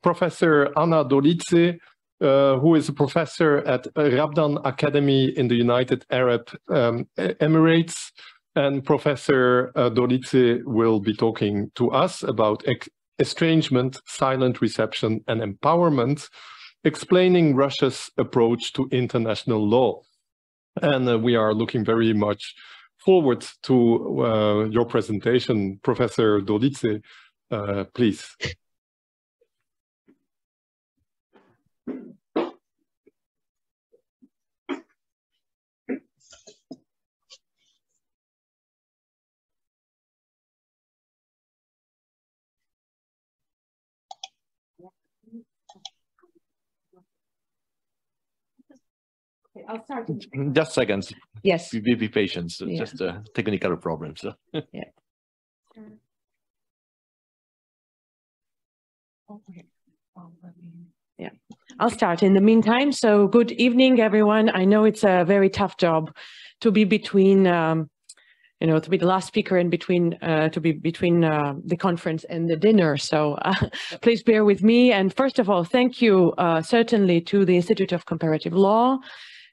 Professor Anna Dolice, who is a professor at Rabdan Academy in the United Arab Emirates. And Professor Dolice will be talking to us about estrangement, silent reception, and empowerment, explaining Russia's approach to international law. And we are looking very much forward to your presentation, Professor Dolice, please. I'll start. Just seconds. Yes. Be patient. So Yeah. just a technical problem. So. Yeah. Yeah. I'll start in the meantime. So good evening, everyone. I know it's a very tough job to be between, to be the last speaker in between, to be between the conference and the dinner. So please bear with me. And first of all, thank you certainly to the Institute of Comparative Law,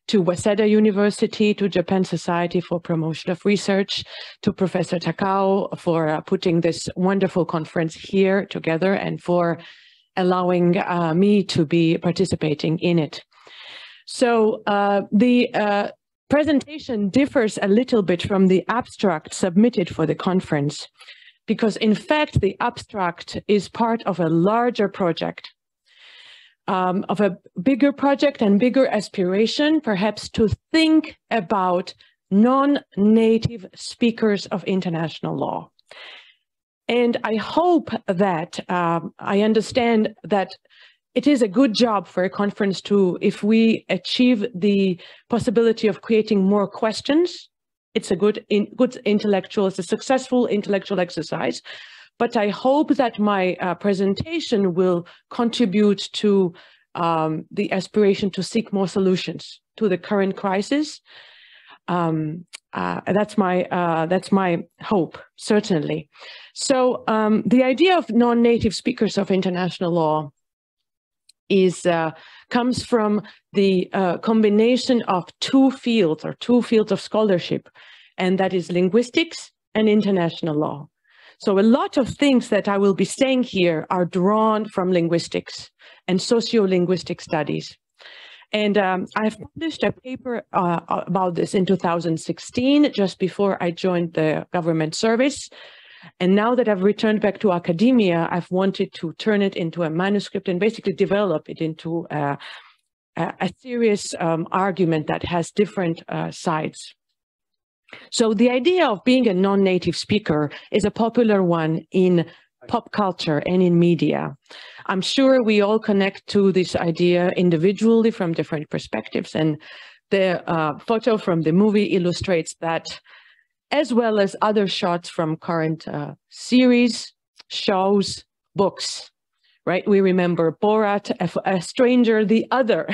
to Waseda University, to Japan Society for Promotion of Research, to Professor Takao for putting this wonderful conference here together and for allowing me to be participating in it. So the presentation differs a little bit from the abstract submitted for the conference, because in fact, the abstract is part of a larger project, of a bigger project and bigger aspiration, perhaps to think about non-native speakers of international law. And I hope that I understand that it is a good job for a conference to, if we achieve the possibility of creating more questions, it's a good intellectual, it's a successful intellectual exercise. But I hope that my presentation will contribute to the aspiration to seek more solutions to the current crisis. That's my hope, certainly. So the idea of non-native speakers of international law comes from the combination of two fields of scholarship, and that is linguistics and international law. So a lot of things that I will be saying here are drawn from linguistics and sociolinguistic studies. And I've published a paper about this in 2016, just before I joined the government service. And now that I've returned back to academia, I've wanted to turn it into a manuscript and basically develop it into a serious argument that has different sides. So the idea of being a non-native speaker is a popular one in pop culture and in media. I'm sure we all connect to this idea individually from different perspectives, and the photo from the movie illustrates that, as well as other shots from current series, shows, books. Right? We remember Borat, a stranger, the other,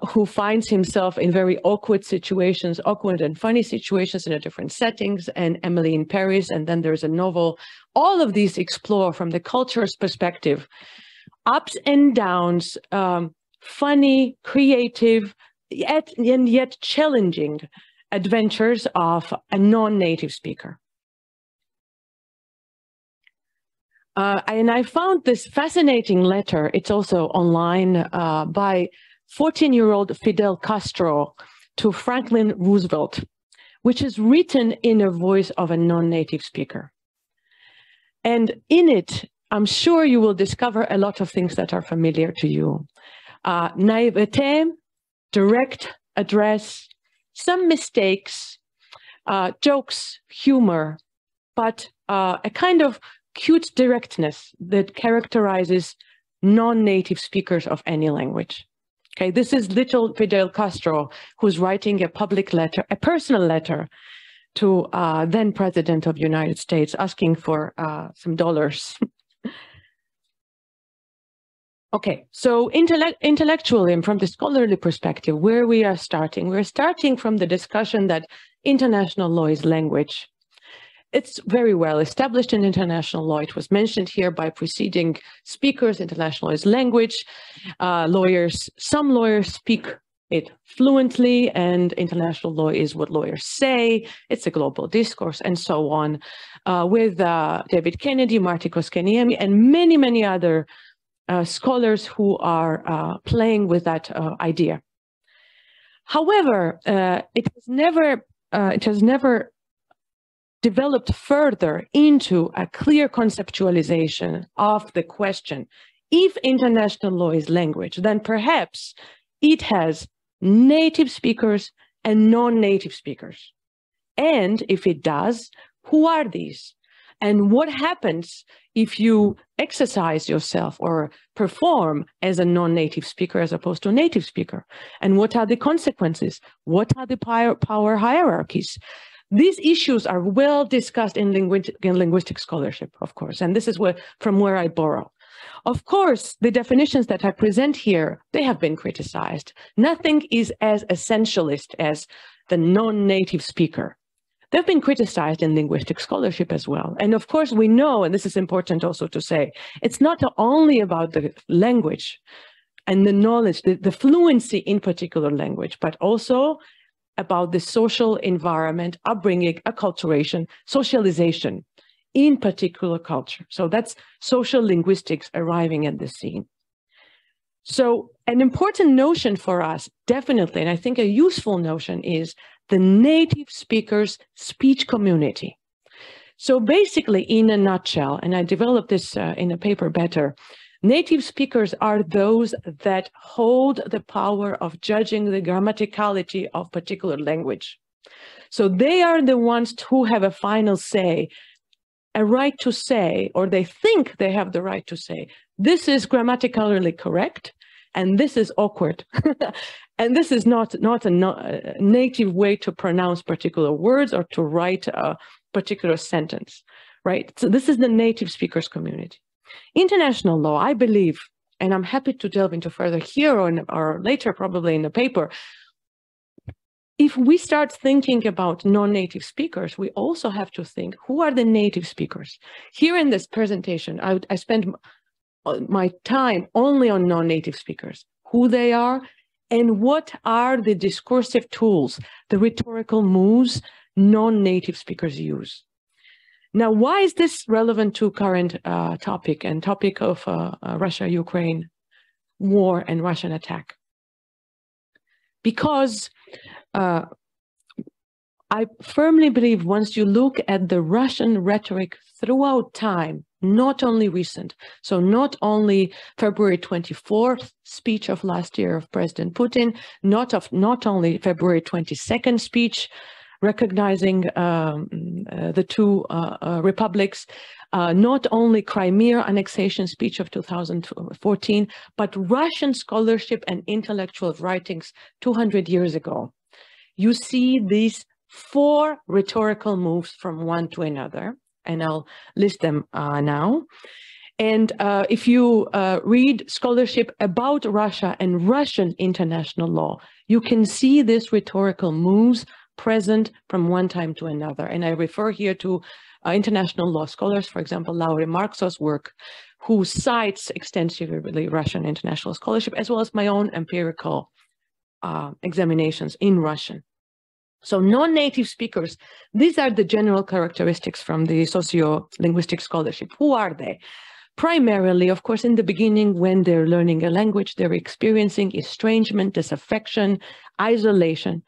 who finds himself in very awkward situations, awkward and funny situations in a different settings, and Emily in Paris, and then there's a novel. All of these explore from the culture's perspective, ups and downs, funny, creative, yet challenging adventures of a non-native speaker. And I found this fascinating letter, it's also online, by 14-year-old Fidel Castro to Franklin Roosevelt, which is written in a voice of a non-native speaker. And in it, I'm sure you will discover a lot of things that are familiar to you. Naivete, direct address, some mistakes, jokes, humor, but a kind of cute directness that characterizes non-native speakers of any language. Okay, this is little Fidel Castro, who's writing a public letter, a personal letter to then President of the United States, asking for some dollars. Okay, so intellectually and from the scholarly perspective, where we are starting, we're starting from the discussion that international law is language. it's very well established in international law. It was mentioned here by preceding speakers. International law is language. Some lawyers speak it fluently, and international law is what lawyers say. It's a global discourse, and so on. With David Kennedy, Marty Koskaniemi, and many, many other scholars who are playing with that idea. However, it has never developed further into a clear conceptualization of the question. If international law is language, then perhaps it has native speakers and non-native speakers. And if it does, who are these? And what happens if you exercise yourself or perform as a non-native speaker as opposed to a native speaker? And what are the consequences? What are the power hierarchies? These issues are well discussed in linguistic scholarship, of course, and this is from where I borrow. Of course, the definitions that I present here, they have been criticized. Nothing is as essentialist as the non-native speaker. They've been criticized in linguistic scholarship as well. And of course, we know, and this is important also to say, it's not only about the language and the knowledge, the fluency in particular language, but also about the social environment, upbringing, acculturation, socialization in particular culture. So that's social linguistics arriving at the scene. So an important notion for us, definitely, and I think a useful notion, is the native speakers' speech community. So basically, in a nutshell, and I developed this in a paper better, native speakers are those that hold the power of judging the grammaticality of particular language. So they are the ones who have a final say, a right to say, or they think they have the right to say, this is grammatically correct, and this is awkward. And this is not a native way to pronounce particular words or to write a particular sentence, right? So this is the native speakers community. International law, I believe, and I'm happy to delve into further here or later probably in the paper, if we start thinking about non-native speakers, we also have to think, who are the native speakers? Here in this presentation, I spend my time only on non-native speakers, who they are, and what are the discursive tools, the rhetorical moves non-native speakers use. Now, why is this relevant to current topic of Russia-Ukraine war and Russian attack? Because I firmly believe once you look at the Russian rhetoric throughout time, not only recent, so not only February 24th speech of last year of President Putin, not only February 22nd speech recognizing the two republics, not only Crimea annexation speech of 2014, but Russian scholarship and intellectual writings 200 years ago. You see these 4 rhetorical moves from one to another, and I'll list them now. And if you read scholarship about Russia and Russian international law, you can see these rhetorical moves present from one time to another. And I refer here to international law scholars, for example, Lauri Markso's work, who cites extensively Russian international scholarship, as well as my own empirical examinations in Russian. So non-native speakers, these are the general characteristics from the socio-linguistic scholarship. Who are they? Primarily, of course, in the beginning, when they're learning a language, they're experiencing estrangement, disaffection, isolation.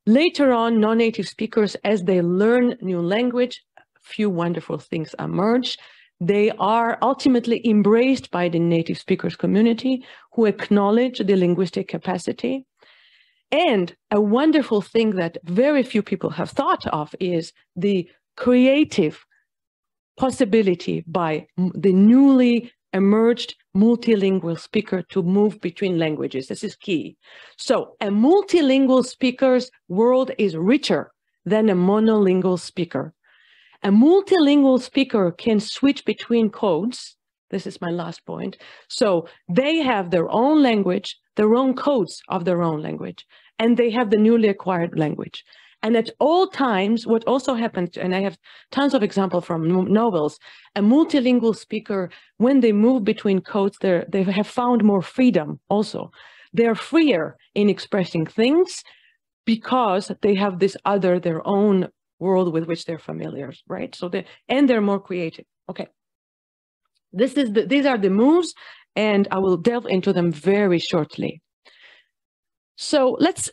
Later on, non-native speakers, as they learn new language, few wonderful things emerge. They are ultimately embraced by the native speakers community who acknowledge the linguistic capacity. And a wonderful thing that very few people have thought of is the creative possibility by the newly emerged multilingual speaker to move between languages. This is key. So a multilingual speaker's world is richer than a monolingual speaker. A multilingual speaker can switch between codes. This is my last point. So they have their own language, their own codes of their own language, and they have the newly acquired language. And at all times, what also happens, and I have tons of examples from novels, a multilingual speaker, when they move between codes, they have found more freedom also. They're freer in expressing things because they have this other, their own world with which they're familiar, right? So they're more creative. Okay. These are the moves, and I will delve into them very shortly. So let's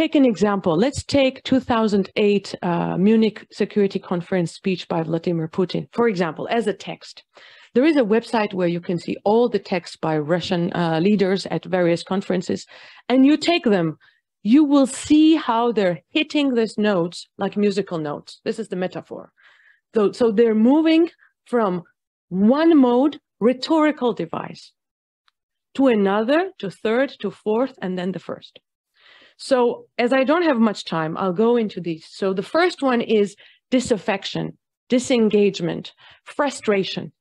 take an example. Let's take 2008 Munich Security Conference speech by Vladimir Putin, for example, as a text. There is a website where you can see all the texts by Russian leaders at various conferences, and you take them. You will see how they're hitting these notes like musical notes. This is the metaphor. So they're moving from one mode, rhetorical device, to another, to third, to fourth, and then the first. So as I don't have much time, I'll go into these. So the first one is disaffection, disengagement, frustration.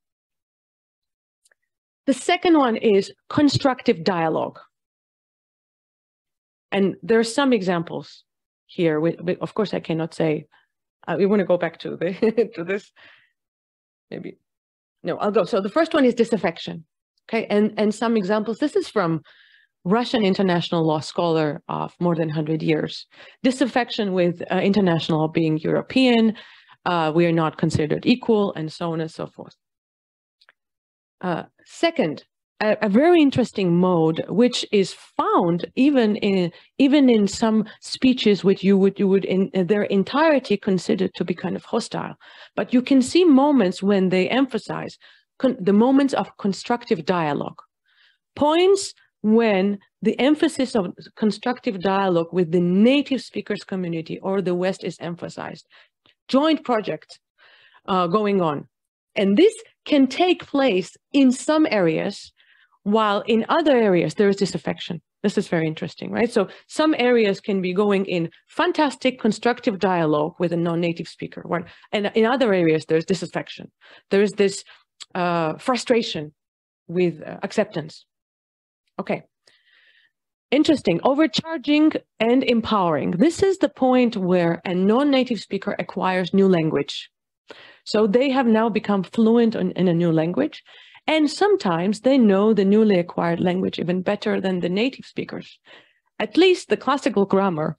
The second one is constructive dialogue. And there are some examples here. Of course, I cannot say, we want to go back to to this, maybe. No, I'll go. So the first one is disaffection. Okay, and some examples. This is from Russian international law scholar of more than 100 years. Disaffection with international law being European, we are not considered equal, and so on and so forth. Second, a very interesting mode, which is found even in some speeches which you would in their entirety consider to be kind of hostile. But you can see moments when they emphasize the moments of constructive dialogue, points when the emphasis of constructive dialogue with the native speakers community or the West is emphasized, joint projects going on. And this can take place in some areas, while in other areas there is disaffection. This is very interesting, right? So some areas can be going in fantastic constructive dialogue with a non-native speaker, and in other areas there's disaffection. There is this frustration with acceptance. Okay. Interesting. Overcharging and empowering. This is the point where a non-native speaker acquires new language. So they have now become fluent in a new language, and sometimes they know the newly acquired language even better than the native speakers, at least the classical grammar,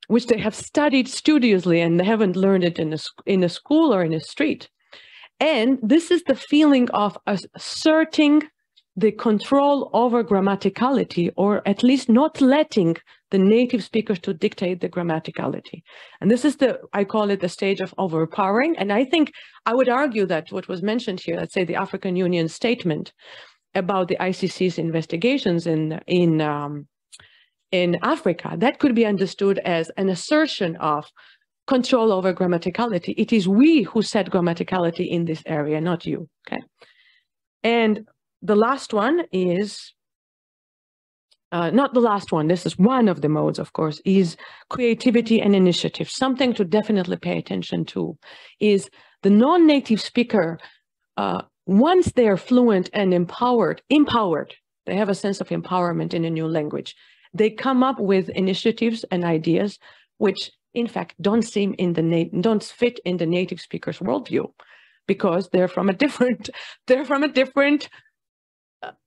which they have studied studiously and they haven't learned it in a school or in a street. And this is the feeling of asserting the control over grammaticality, or at least not letting the native speakers to dictate the grammaticality. And this is I call it the stage of overpowering. And I think I would argue that what was mentioned here, let's say the African Union statement about the ICC's investigations in Africa, that could be understood as an assertion of control over grammaticality. It is we who set grammaticality in this area, not you, okay? And the last one is, not the last one, this is one of the modes, of course, is creativity and initiative. Something to definitely pay attention to is the non-native speaker, once they're fluent and empowered, they have a sense of empowerment in a new language. They come up with initiatives and ideas which, in fact, don't fit in the native speaker's worldview, because they're from a different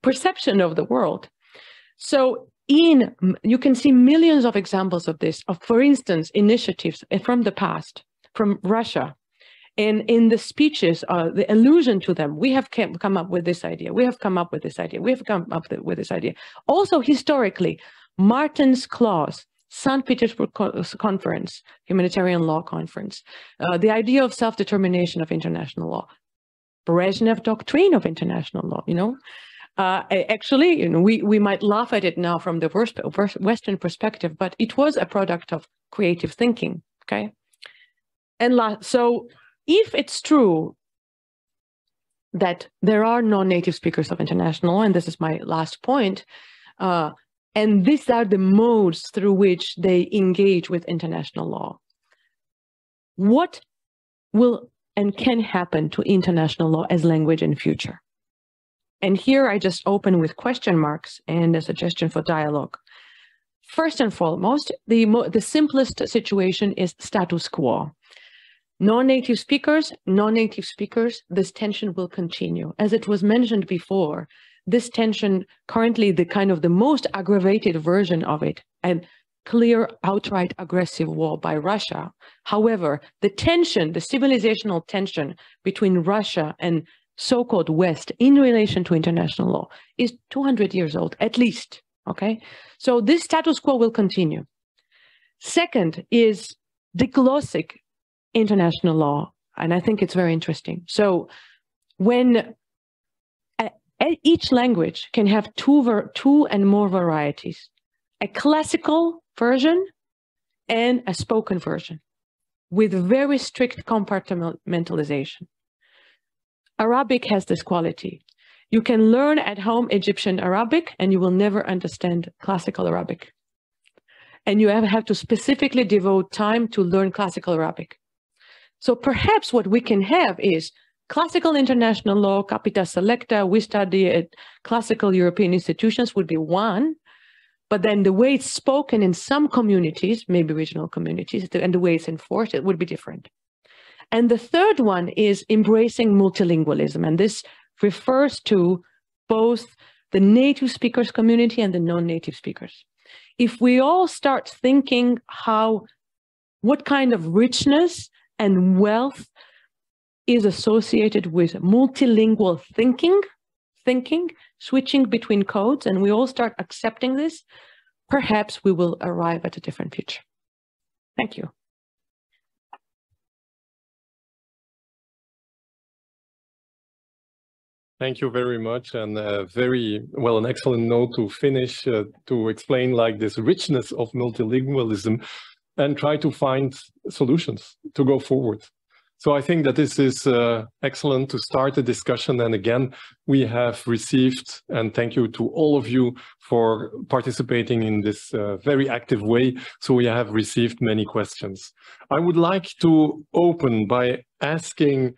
perception of the world. So you can see millions of examples of this, for instance, initiatives from the past, from Russia. And in the speeches, the allusion to them, we have come up with this idea, we have come up with this idea, we have come up with this idea. Also, historically, Martin's Clause, St. Petersburg Conference, Humanitarian Law Conference, the idea of self-determination of international law, Brezhnev Doctrine of international law, actually, we might laugh at it now from the Western perspective, but it was a product of creative thinking, okay? And so if it's true that there are non-native speakers of international law, and this is my last point, and these are the modes through which they engage with international law, what will and can happen to international law as language in future? And here I just open with question marks and a suggestion for dialogue. First and foremost, the simplest situation is status quo. Non-native speakers, this tension will continue. As it was mentioned before, this tension, currently the most aggravated version of it, and clear, outright aggressive war by Russia. However, the tension, the civilizational tension between Russia and so-called West in relation to international law is 200 years old, at least, okay? So this status quo will continue. Second is diglossic international law, and I think it's very interesting. So when each language can have two and more varieties, a classical version and a spoken version with very strict compartmentalization. Arabic has this quality. You can learn at home Egyptian Arabic and you will never understand classical Arabic. And you have to specifically devote time to learn classical Arabic. So perhaps what we can have is classical international law, capita selecta, we study at classical European institutions would be one, but then the way it's spoken in some communities, maybe regional communities, and the way it's enforced, it would be different. And the third one is embracing multilingualism, and this refers to both the native speakers community and the non-native speakers. If we all start thinking what kind of richness and wealth is associated with multilingual thinking, switching between codes, and we all start accepting this, perhaps we will arrive at a different future. Thank you. Thank you very much, and an excellent note to finish to explain like this richness of multilingualism and try to find solutions to go forward. So I think that this is excellent to start the discussion. And again, we have received, and thank you to all of you for participating in this very active way. So we have received many questions. I would like to open by asking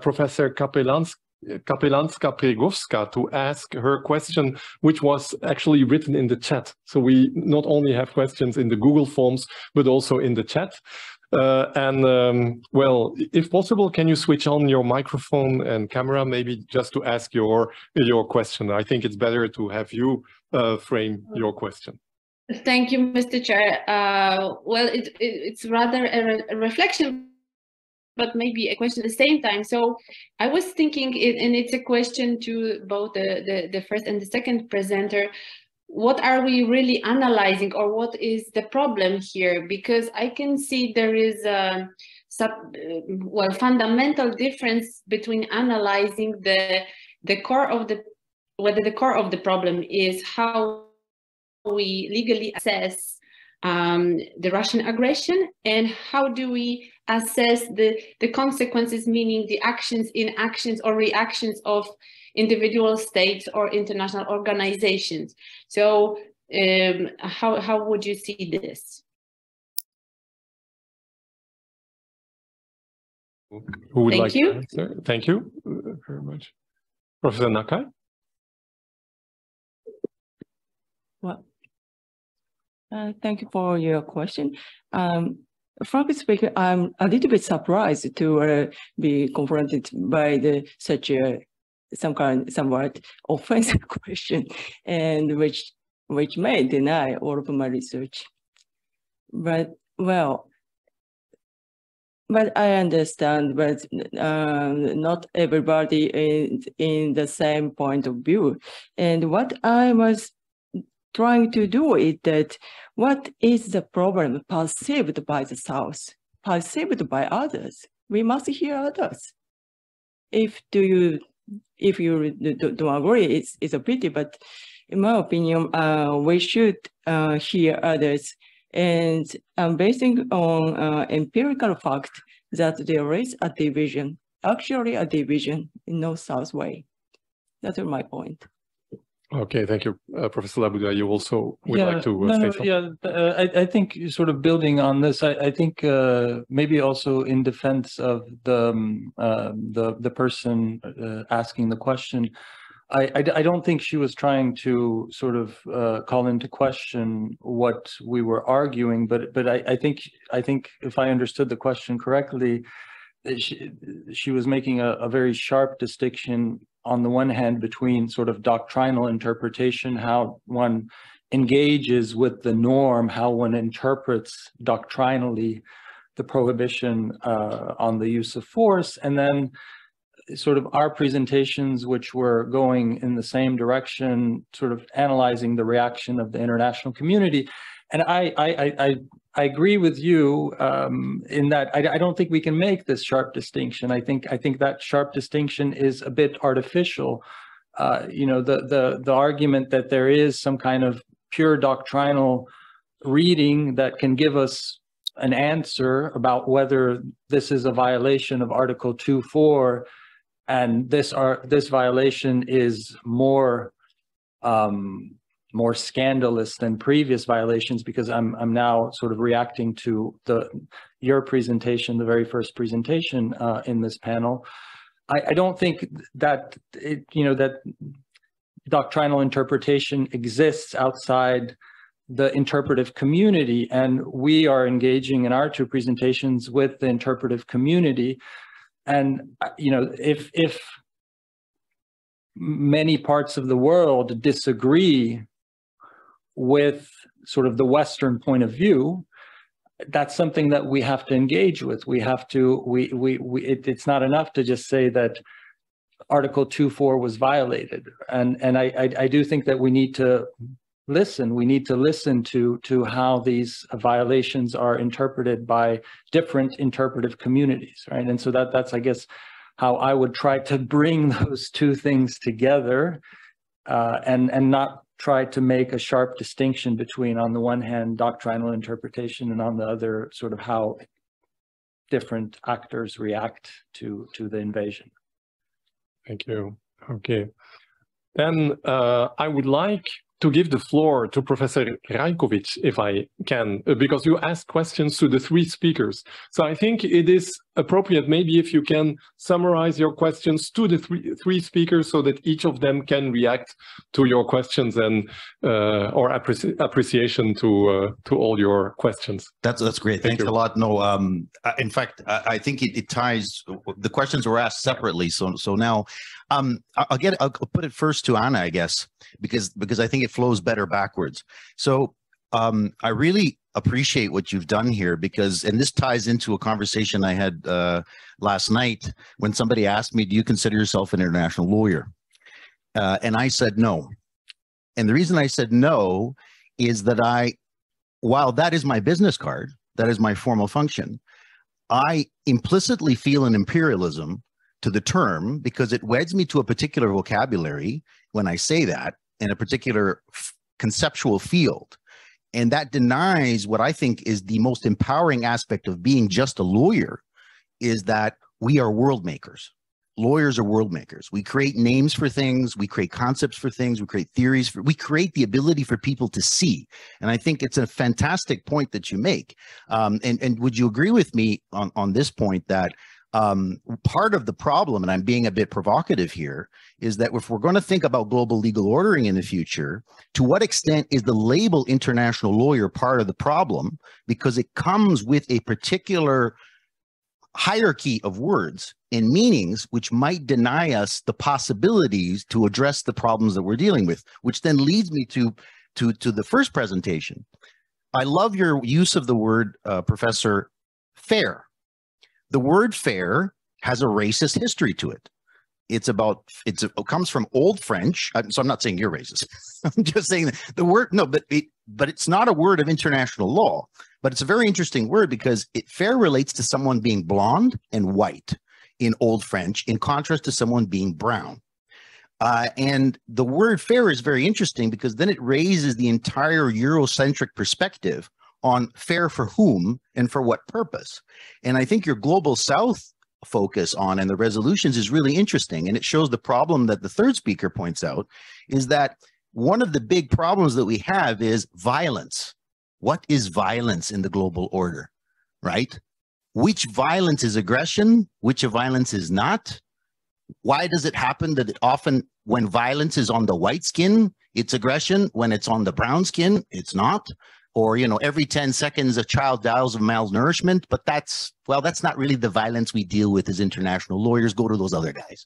Professor Kapelanska-Pregowska to ask her question, which was actually written in the chat. So we not only have questions in the Google Forms, but also in the chat. Well, if possible, can you switch on your microphone and camera, maybe just to ask your question? I think it's better to have you frame your question. Thank you, Mr. Chair. Well, it's rather a reflection, but maybe a question at the same time. So I was thinking, and it's a question to both the first and the second presenter, what are we really analyzing, or what is the problem here? Because I can see there is a fundamental difference between analyzing the core of the problem is how we legally assess the Russian aggression, and how do we assess the consequences, meaning the inactions or reactions of individual states or international organizations. So how would you see this? Who would like to answer? Thank you very much. Professor Nakai? Well, thank you for your question. Frankly speaking, I'm a little bit surprised to be confronted by such a somewhat offensive question, and which may deny all of my research. But I understand, but not everybody is in the same point of view. And what I was trying to do is that what is the problem perceived by the South, perceived by others? We must hear others. If you don't agree, it's a pity, but in my opinion, we should hear others. And I'm basing on empirical fact that there is a division, actually a division in North-South way. That's my point. Okay, thank you. Professor Labuda, you also would like to say something? Yeah, I think sort of building on this, I think maybe also in defense of the person asking the question, I don't think she was trying to sort of call into question what we were arguing, but I think if I understood the question correctly, she was making a very sharp distinction on the one hand between sort of doctrinal interpretation, how one engages with the norm, how one interprets doctrinally the prohibition on the use of force, and then sort of our presentations, which were going in the same direction, sort of analyzing the reaction of the international community. And I agree with you in that I don't think we can make this sharp distinction. I think that sharp distinction is a bit artificial. The argument that there is some kind of pure doctrinal reading that can give us an answer about whether this is a violation of Article 2.4, and this violation is more scandalous than previous violations, because I'm now sort of reacting to your presentation, the very first presentation in this panel. I don't think that that doctrinal interpretation exists outside the interpretive community, and we are engaging in our two presentations with the interpretive community. And if many parts of the world disagree with sort of the Western point of view, that's something that we have to engage with. We have to, it's not enough to just say that Article 2.4 was violated. And I do think that we need to listen. We need to listen to how these violations are interpreted by different interpretive communities, right? And so that's, I guess, how I would try to bring those two things together, and not try to make a sharp distinction between, on the one hand, doctrinal interpretation, and on the other, sort of how different actors react to the invasion. Thank you. Okay. Then I would like to give the floor to Professor Rajkovic, if I can, because you asked questions to the three speakers. So I think it is appropriate, maybe if you can summarize your questions to the three speakers, so that each of them can react to your questions and or appreciation to all your questions. That's great. Thanks a lot. No, in fact, I think it ties. The questions were asked separately, so now I'll put it first to Anna, I guess, because I think it flows better backwards. So I really appreciate what you've done here, and this ties into a conversation I had last night when somebody asked me, do you consider yourself an international lawyer? And I said no. And the reason I said no is that while that is my business card, that is my formal function, I implicitly feel an imperialism to the term, because it weds me to a particular vocabulary when I say that, in a particular conceptual field. And that denies what I think is the most empowering aspect of being just a lawyer, is that we are world makers. Lawyers are world makers. We create names for things, we create concepts for things, we create theories, we create the ability for people to see. And I think it's a fantastic point that you make. And would you agree with me on this point that part of the problem, and I'm being a bit provocative here, is that if we're going to think about global legal ordering in the future, to what extent is the label international lawyer part of the problem? Because it comes with a particular hierarchy of words and meanings which might deny us the possibilities to address the problems that we're dealing with, which then leads me to the first presentation. I love your use of the word, Professor, fair. The word fair has a racist history to it. It comes from Old French. So I'm not saying you're racist. I'm just saying that the word, no, but it's not a word of international law, but it's a very interesting word because fair relates to someone being blonde and white in Old French, in contrast to someone being brown. And the word fair is very interesting because then it raises the entire Eurocentric perspective on fair for whom and for what purpose. And I think your Global South focus on and the resolutions is really interesting. And it shows the problem that the third speaker points out is that one of the big problems that we have is violence. What is violence in the global order, right? Which violence is aggression? Which of violence is not? Why does it happen that it often when violence is on the white skin, it's aggression. When it's on the brown skin, it's not. Or, you know, every 10 seconds, a child dies of malnourishment. But that's not really the violence we deal with as international lawyers. Go to those other guys,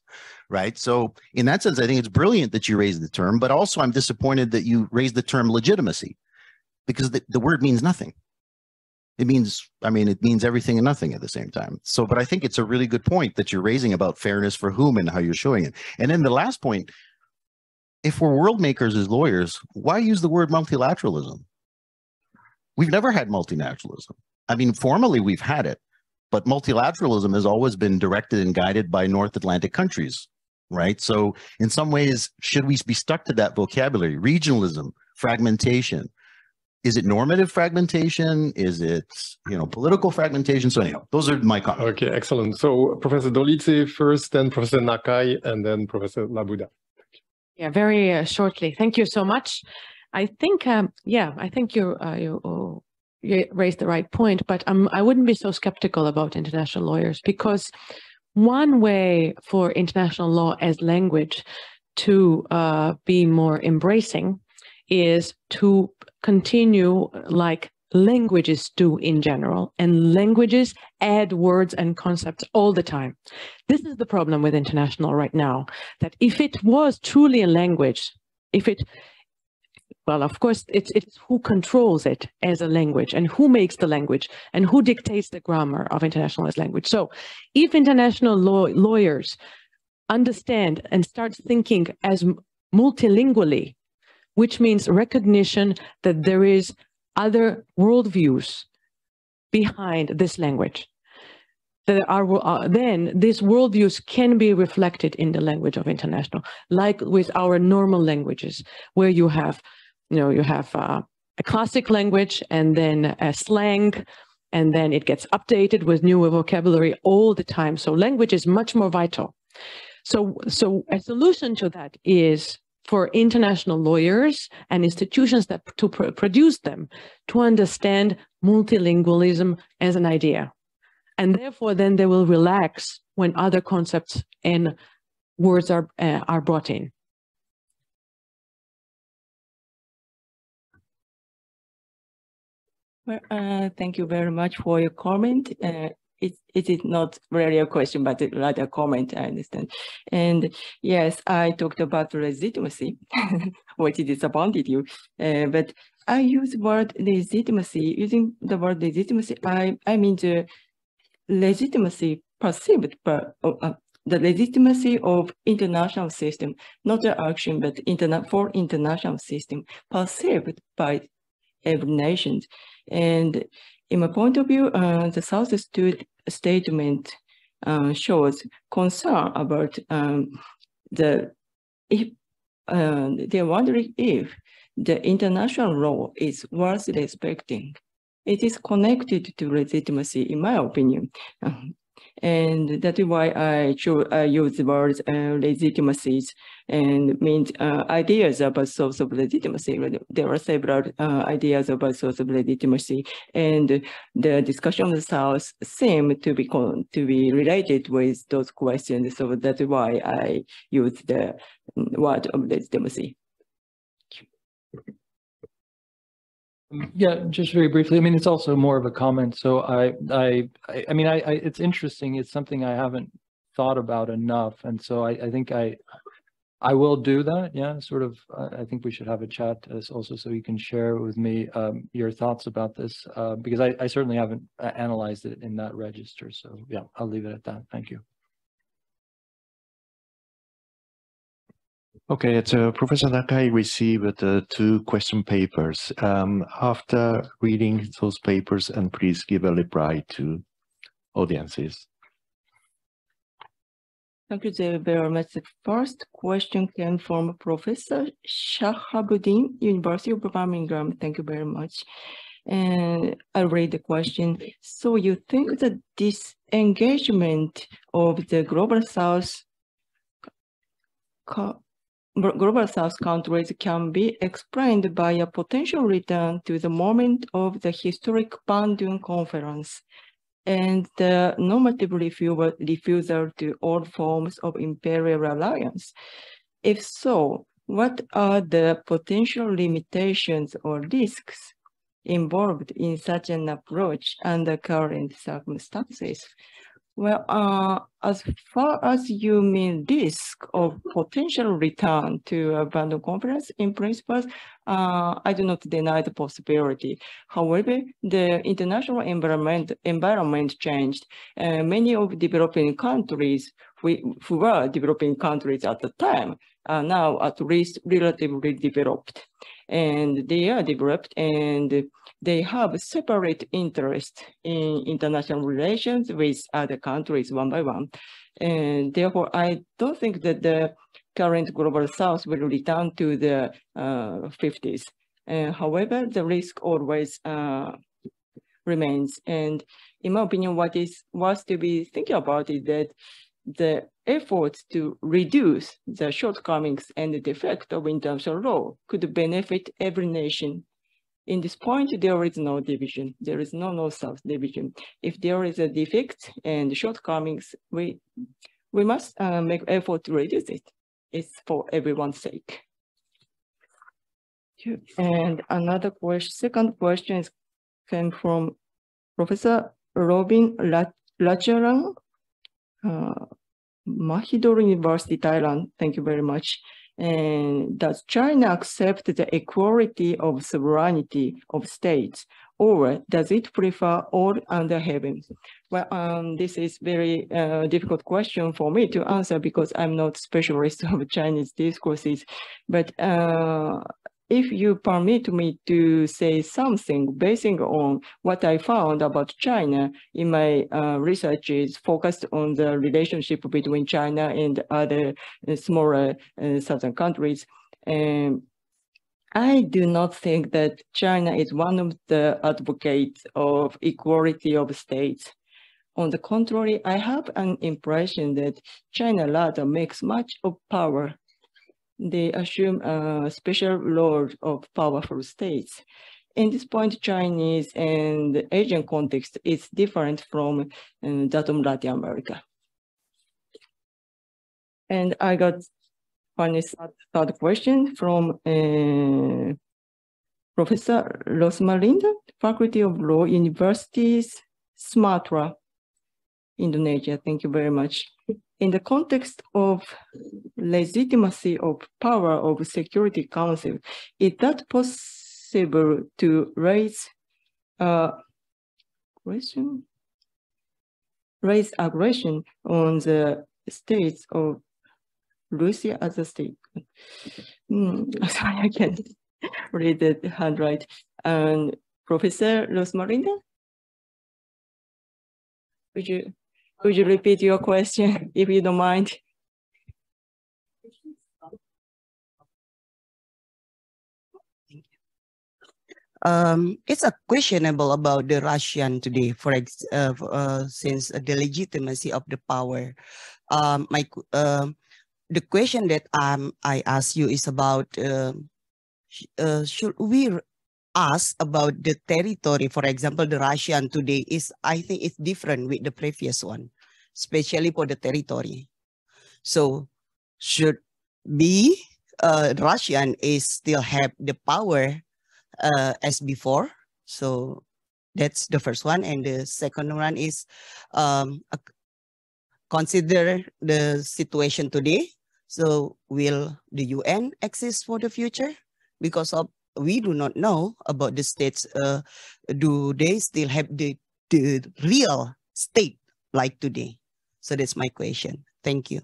right? So in that sense, I think it's brilliant that you raised the term, but also I'm disappointed that you raised the term legitimacy, because the word means nothing. It means everything and nothing at the same time. So, but I think it's a really good point that you're raising about fairness for whom and how you're showing it. And then the last point, if we're world makers as lawyers, why use the word multilateralism? We've never had multinationalism. I mean, formally we've had it, but multilateralism has always been directed and guided by North Atlantic countries, right? So in some ways, should we be stuck to that vocabulary? Regionalism, fragmentation. Is it normative fragmentation? Is it, you know, political fragmentation? So anyhow, those are my comments. Okay, excellent. So Professor Dolice first, then Professor Nakai, and then Professor Labuda. Yeah, very shortly. Thank you so much. I think, I think you raised the right point, but I wouldn't be so skeptical about international lawyers, because one way for international law as language to be more embracing is to continue like languages do in general, and languages add words and concepts all the time. This is the problem with international right now, that if it was truly a language, well, of course, it's who controls it as a language, and who makes the language, and who dictates the grammar of international as language. So if international lawyers understand and start thinking as multilingually, which means recognition that there is other worldviews behind this language, there are then these worldviews can be reflected in the language of international, like with our normal languages, where you have a classic language and then a slang, and then it gets updated with new vocabulary all the time. So language is much more vital. So a solution to that is for international lawyers and institutions that to produce them to understand multilingualism as an idea. And therefore, then they will relax when other concepts and words are brought in. Well, thank you very much for your comment. It is not really a question, but rather a comment, I understand. And yes, I talked about legitimacy, which disappointed you. But I use the word legitimacy. Using the word legitimacy, I mean the legitimacy perceived by the legitimacy of international system, not the action, but for international system perceived by every nation. And in my point of view, the South statement shows concern about they're wondering if the international law is worth respecting. It is connected to legitimacy, in my opinion. And that is why I use the words legitimacies, and means ideas about source of legitimacy. There are several ideas about source of legitimacy, and the discussion of the South seem to be related with those questions. So that's why I use the word of legitimacy. Yeah, just very briefly. I mean, it's also more of a comment. So I mean, it's interesting. It's something I haven't thought about enough, and so I think I will do that. Yeah, sort of. I think we should have a chat also, so you can share with me your thoughts about this, because I certainly haven't analyzed it in that register. So yeah, I'll leave it at that. Thank you. Okay, it's Professor Nakai received 2 question papers. After reading those papers, and please give a reply to audiences. Thank you very much. The first question came from Professor Shahabuddin, University of Birmingham. Thank you very much. And I'll read the question. So you think that this engagement of the Global South countries can be explained by a potential return to the moment of the historic Bandung Conference and the normative refusal to all forms of imperial alliance. If so, what are the potential limitations or risks involved in such an approach under current circumstances? Well, as far as you mean risk of potential return to a Bandung conference, in principle, I do not deny the possibility. However, the international environment changed. Many of developing countries who were developing countries at the time are now at least relatively developed. And they are developed and they have separate interest in international relations with other countries one by one. And therefore, I don't think that the current global south will return to the 50s. However, the risk always remains. And in my opinion, what is worth to be thinking about is that the efforts to reduce the shortcomings and the defect of international law could benefit every nation. In this point, there is no division. There is no north-south division. If there is a defect and shortcomings, we must make effort to reduce it. It's for everyone's sake. And another question, second question came from Professor Robin Lacharan, Mahidol University, Thailand. Thank you very much. And does China accept the equality of sovereignty of states, or does it prefer all under heaven? Well, this is very difficult question for me to answer because I'm not specialist of Chinese discourses. But if you permit me to say something basing on what I found about China in my research is focused on the relationship between China and other smaller southern countries. And I do not think that China is one of the advocates of equality of states. On the contrary, I have an impression that China rather makes much of power. They assume a special role of powerful states. In this point, Chinese and Asian context is different from that of Latin America. And I got one third question from Professor Rosmarinda, Faculty of Law, Universities, Sumatra, Indonesia. Thank you very much. In the context of legitimacy of power of Security Council, is that possible to raise aggression on the states of Russia as a state? Sorry, I can't read the handwriting. And Professor Rosmarinda, would you repeat your question, if you don't mind? It's a questionable about the Russian today, since the legitimacy of the power. The question that I ask you is about should we ask about the territory? For example, the Russian today is, I think it's different with the previous one, especially for the territory. So should be Russian is still have the power as before? So that's the first one. And the second one is consider the situation today. So will the UN exist for the future? Because of we do not know about the states. Do they still have the real state like today? So that's my question. Thank you.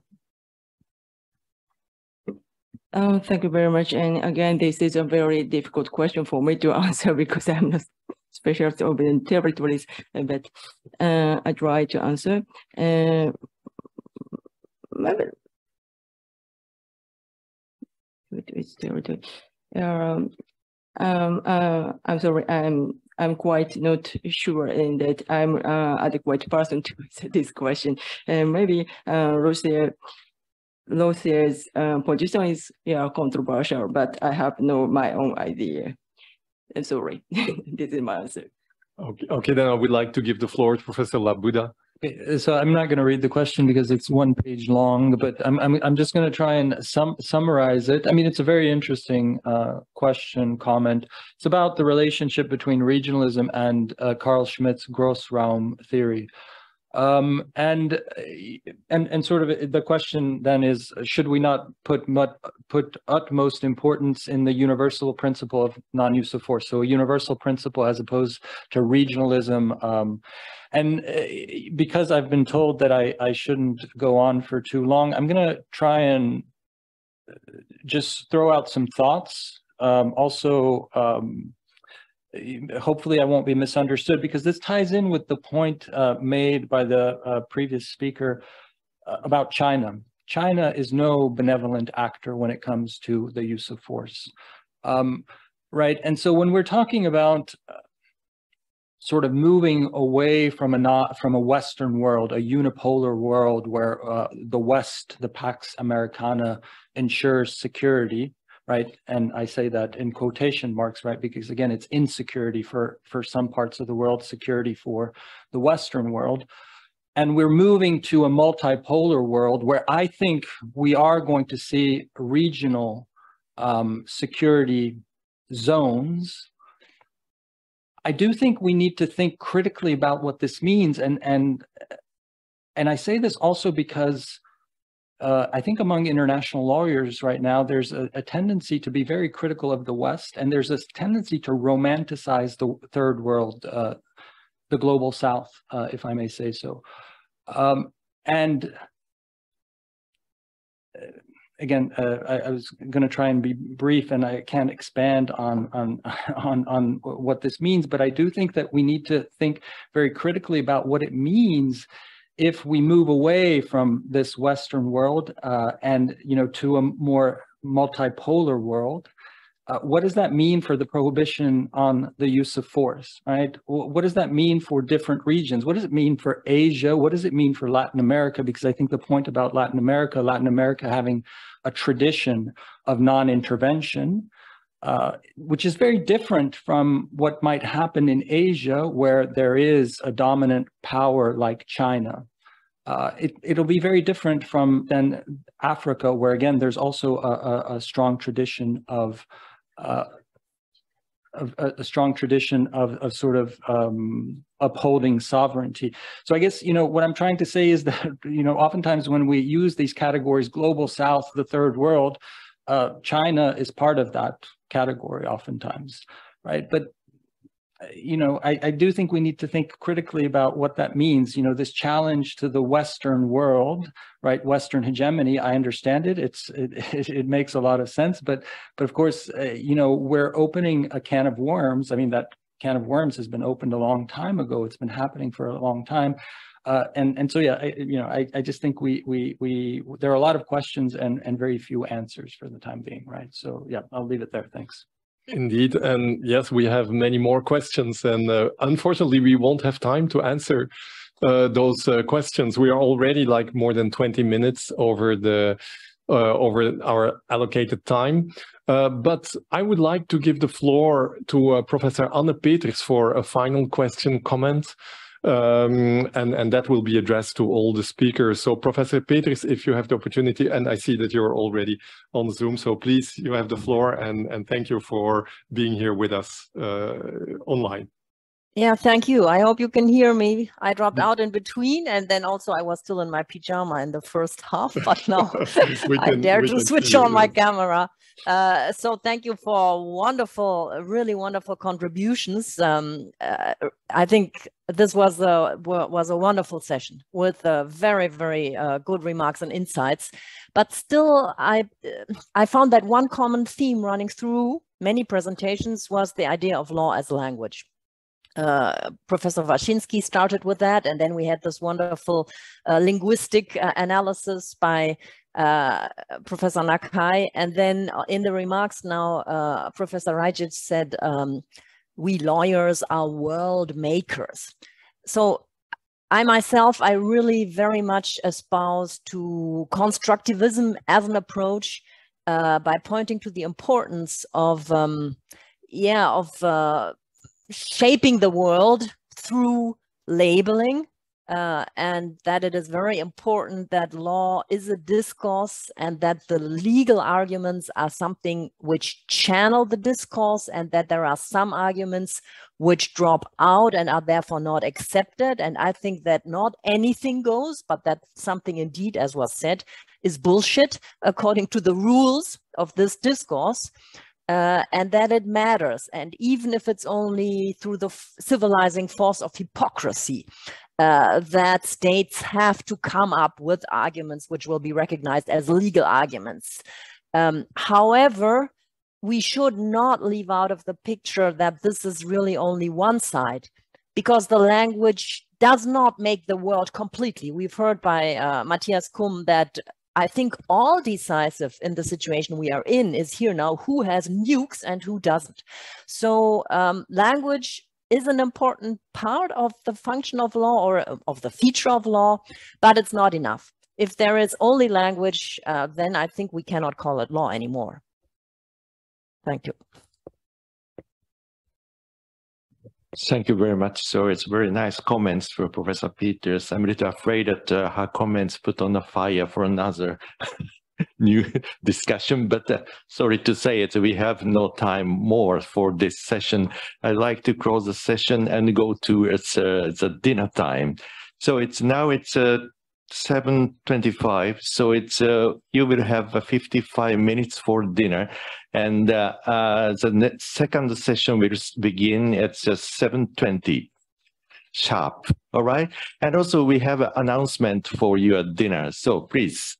Thank you very much. And again, this is a very difficult question for me to answer because I'm not specialist of the territories, but I try to answer. Which territory? I'm sorry, I'm quite not sure in that I'm adequate person to answer this question. And maybe Russia's position is controversial, but I have my own idea. I'm sorry, this is my answer. Okay, then I would like to give the floor to Professor Labuda So I'm not going to read the question because it's one page long, but I'm just going to try and summarize it. I mean, it's a very interesting question, comment. It's about the relationship between regionalism and Carl Schmitt's Grossraum theory. And sort of the question then is, should we not put utmost importance in the universal principle of non-use of force? So a universal principle as opposed to regionalism. And because I've been told that I shouldn't go on for too long, I'm going to try and just throw out some thoughts. Hopefully I won't be misunderstood, because this ties in with the point made by the previous speaker about China. China is no benevolent actor when it comes to the use of force, right? And so when we're talking about sort of moving away from a Western world, a unipolar world where the West, the Pax Americana, ensures security, right? And I say that in quotation marks, right? Because again, it's insecurity for some parts of the world, security for the Western world. And we're moving to a multipolar world where I think we are going to see regional security zones. I do think we need to think critically about what this means. And I say this also because I think among international lawyers right now, there's a tendency to be very critical of the West, and there's a tendency to romanticize the third world, the global South, if I may say so. Again, I was going to try and be brief, and I can't expand on what this means, but I do think that we need to think very critically about what it means if we move away from this Western world and to a more multipolar world. What does that mean for the prohibition on the use of force, right? What does that mean for different regions? What does it mean for Asia? What does it mean for Latin America? Because I think the point about Latin America having a tradition of non-intervention, which is very different from what might happen in Asia, where there is a dominant power like China. It'll be very different from then Africa, where again, there's also a strong tradition of sort of upholding sovereignty. So I guess, what I'm trying to say is that, oftentimes when we use these categories, global South, the third world, China is part of that category oftentimes, right? But I do think we need to think critically about what that means. This challenge to the Western world, right? Western hegemony, I understand it. It makes a lot of sense. But of course, we're opening a can of worms. I mean, that can of worms has been opened a long time ago. It's been happening for a long time. And so, yeah, I just think there are a lot of questions and very few answers for the time being, right? So, yeah, I'll leave it there. Thanks. Indeed. And yes, we have many more questions, and unfortunately, we won't have time to answer those questions. We are already like more than 20 minutes over our allocated time. But I would like to give the floor to Professor Anne Peters for a final question, comment. And that will be addressed to all the speakers. So Professor Peters, if you have the opportunity, and I see that you're already on Zoom, so please, you have the floor, and thank you for being here with us online. Yeah, thank you. I hope you can hear me. I dropped out in between, and then also I was still in my pajama in the first half, but now I dare to switch on my camera. So thank you for really wonderful contributions. I think this was a wonderful session with very, very good remarks and insights. But still, I found that one common theme running through many presentations was the idea of law as language. Professor Waschiński started with that, and then we had this wonderful linguistic analysis by Professor Nakai, and then in the remarks now, Professor Rajcic said, we lawyers are world makers. So I myself, I really very much espouse to constructivism as an approach by pointing to the importance of shaping the world through labeling, and that it is very important that law is a discourse and that the legal arguments are something which channel the discourse, and that there are some arguments which drop out and are therefore not accepted. And I think that not anything goes, but that something indeed, as was said, is bullshit according to the rules of this discourse. And that it matters. And even if it's only through the civilizing force of hypocrisy, that states have to come up with arguments which will be recognized as legal arguments. However, we should not leave out of the picture that this is really only one side, because the language does not make the world completely. We've heard by Matthias Kumm that I think all decisive in the situation we are in is here now, who has nukes and who doesn't. So language is an important part of the function of law, or of the feature of law, but it's not enough. If there is only language, then I think we cannot call it law anymore. Thank you. Thank you very much. So it's very nice comments for Professor Peters. I'm a little afraid that her comments put on a fire for another new discussion, but sorry to say it, we have no time more for this session. I'd like to close the session and go to it's dinner time. So it's 7:25, so it's you will have 55 minutes for dinner, and the second session will begin at 7:20 sharp. All right, and also we have an announcement for your dinner, so please.